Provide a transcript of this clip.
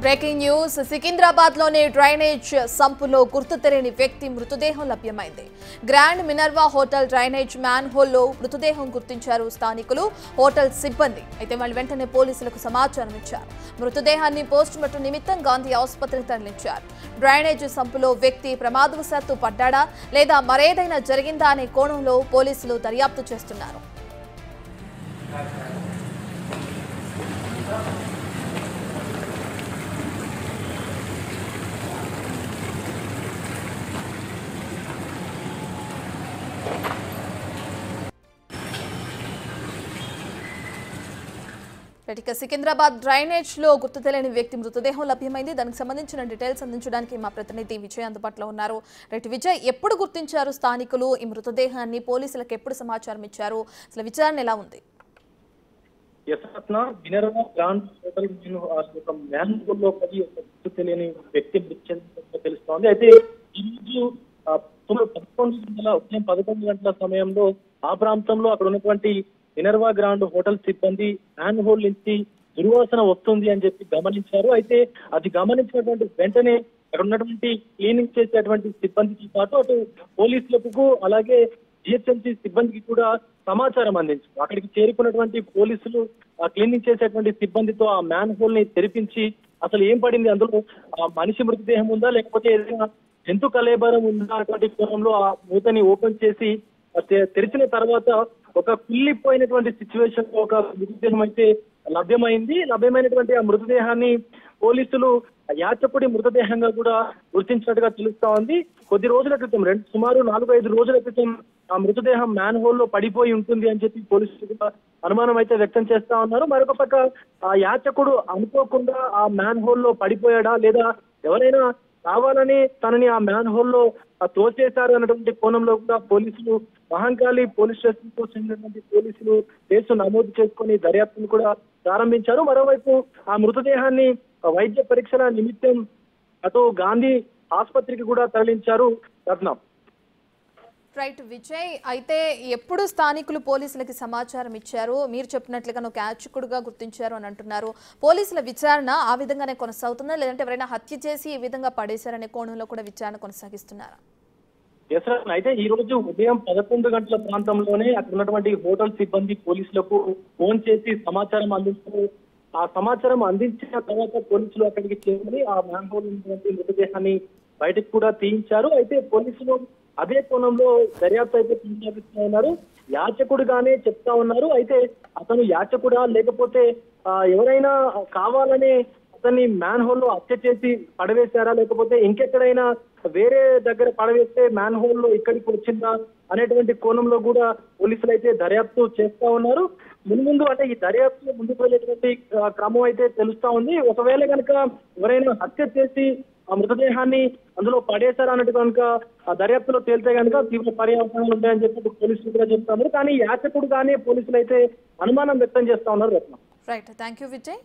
Breaking news Secunderabad లోని drainage సంపులో గుర్తు తెలియని వ్యక్తి మృతదేహం లభ్యమైంది. గ్రాండ్ మినర్వా హోటల్ డ్రైనేజ్ మ్యాన్ హోల్లో మృతదేహం గుర్తించారు స్థానికులు, హోటల్ సిబ్బంది. అయితే వాళ్ళు వెంటనే పోలీసులకు సమాచారం ఇచ్చారు. మృతదేహాన్ని పోస్టుమార్టం నిమిత్తం గాంధీ ఆసుపత్రికి తరలించారు. డ్రైనేజ్ సంపులో వ్యక్తి ప్రమాదవశాత్తు పడ్డాడా లేదా మరేదైనా జరిగిందా అనే కోణంలో పోలీసులు దర్యాప్తు చేస్తున్నారు. సికింద్రాబాద్ డ్రైనేజ్ లో గుర్తు తెలియని వ్యక్తి మృతదేహం లభ్యమైంది. దానికి సంబంధించిన డీటెయిల్స్ అందించడానికి మా ప్రతినిధి విజయ్ అందుబాటులో ఉన్నారు. విజయ్, ఎప్పుడు గుర్తించారు స్థానికులు ఈ మృతదేహాన్ని? పోలీసులకు ఎప్పుడు సమాచారం ఇచ్చారు? అసలు విచారణ ఎలా ఉంది? తెలియని వ్యక్తి తెలుస్తోంది. అయితే ఈ రోజు 11 గంటల సమయంలో ఆ ప్రాంతంలో అక్కడ ఉన్నటువంటి మినర్వా గ్రాండ్ హోటల్ సిబ్బంది మ్యాన్ హోల్ నుంచి దుర్వాసన వస్తుంది అని చెప్పి గమనించారు. అయితే అది గమనించినటువంటి వెంటనే అక్కడ ఉన్నటువంటి క్లీనింగ్ చేసేటువంటి సిబ్బందికి పాటు అటు పోలీసులకు అలాగే జిహెచ్ఎంసీ సిబ్బందికి కూడా సమాచారం అందించారు. అక్కడికి చేరుకున్నటువంటి పోలీసులు క్లీనింగ్ చేసేటువంటి సిబ్బందితో ఆ మ్యాన్ హోల్ ని తెరిపించి అసలు ఏం పడింది, అందులో మనిషి మృతదేహం ఉందా లేకపోతే ఏదైనా జంతు కళేబరం ఉందా అటువంటి కోణంలో ఆ మూతని ఓపెన్ చేసి తెరిచిన తర్వాత ఒక కుళ్ళిపోయినటువంటి సిచ్యువేషన్ లో ఒక మృతదేహం అయితే లభ్యమైనటువంటి ఆ మృతదేహాన్ని పోలీసులు యాచకుడి మృతదేహంగా కూడా గుర్తించినట్టుగా తెలుస్తా ఉంది. కొద్ది రోజుల క్రితం సుమారు 4-5 రోజుల క్రితం ఆ మృతదేహం మ్యాన్ హోల్ లో పడిపోయి ఉంటుంది అని చెప్పి పోలీసులు అనుమానం అయితే వ్యక్తం చేస్తా ఉన్నారు. మరొక పక్క ఆ యాచకుడు అనుకోకుండా ఆ మ్యాన్ హోల్ లో పడిపోయాడా లేదా ఎవరైనా కావాలని తనని ఆ మ్యాన్ హోల్ లో తోచేశారు అన్నటువంటి కోణంలో కూడా పోలీసులు మహంకాళి పోలీస్ స్టేషన్ కు చెందినటువంటి పోలీసులు కేసు నమోదు చేసుకుని దర్యాప్తును కూడా ప్రారంభించారు. మరోవైపు ఆ మృతదేహాన్ని వైద్య పరీక్షల నిమిత్తం అటు గాంధీ ఆసుపత్రికి కూడా తరలించారు. రత్నం రైట్ విజయ్, అయితే ఎప్పుడు స్థానికులు పోలీసులకి సమాచారం ఇచ్చారు? మీరు చెప్పినట్లుగా ఒక యాచకుడుగా గుర్తించారు అని అంటున్నారు. పోలీసుల విచారణ ఆ విధంగానే కొనసాగుతుందా లేదంటే ఎవరైనా హత్య చేసి ఈ విధంగా పడేశారనే కోణంలో కూడా విచారణ కొనసాగిస్తున్నారా? అయితే ఈ రోజు ఉదయం 11 గంటల ప్రాంతంలోనే అక్కడ ఉన్నటువంటి హోటల్ సిబ్బంది పోలీసులకు ఫోన్ చేసి సమాచారం అందించారు. ఆ సమాచారం అందించిన తర్వాత పోలీసులు అక్కడికి చేరుకుని ఆ మ్యాన్ హోల్ ఉన్నటువంటి మృతదేహాన్ని బయటకు కూడా తీయించారు. అయితే పోలీసులు అదే కోణంలో దర్యాప్తు అయితే కొనసాగిస్తూ ఉన్నారు. యాచకుడుగానే చెప్తా ఉన్నారు. అయితే అతను యాచకుడా లేకపోతే ఎవరైనా కావాలనే అతన్ని మ్యాన్ హోల్ లో హత్య చేసి పడవేశారా లేకపోతే ఇంకెక్కడైనా వేరే దగ్గర పడవేస్తే మ్యాన్ హోల్ లో ఇక్కడికి వచ్చిందా అనేటువంటి కోణంలో కూడా పోలీసులు అయితే దర్యాప్తు చేస్తా ఉన్నారు. ముందు అంటే ఈ దర్యాప్తు ముందుకు వెళ్ళేటువంటి క్రమం అయితే తెలుస్తా ఉంది. ఒకవేళ కనుక ఎవరైనా హత్య చేసి ఆ మృతదేహాన్ని అందులో పడేశారా అన్నట్టు కనుక ఆ దర్యాప్తులో తేలితే కనుక తీవ్ర పర్యావరణాలు ఉంటాయని చెప్పి పోలీసులు కూడా చెప్తా ఉన్నారు. కానీ యాచకుడు గానే పోలీసులు అయితే అనుమానం వ్యక్తం చేస్తా ఉన్నారు. Right, thank you Vijay.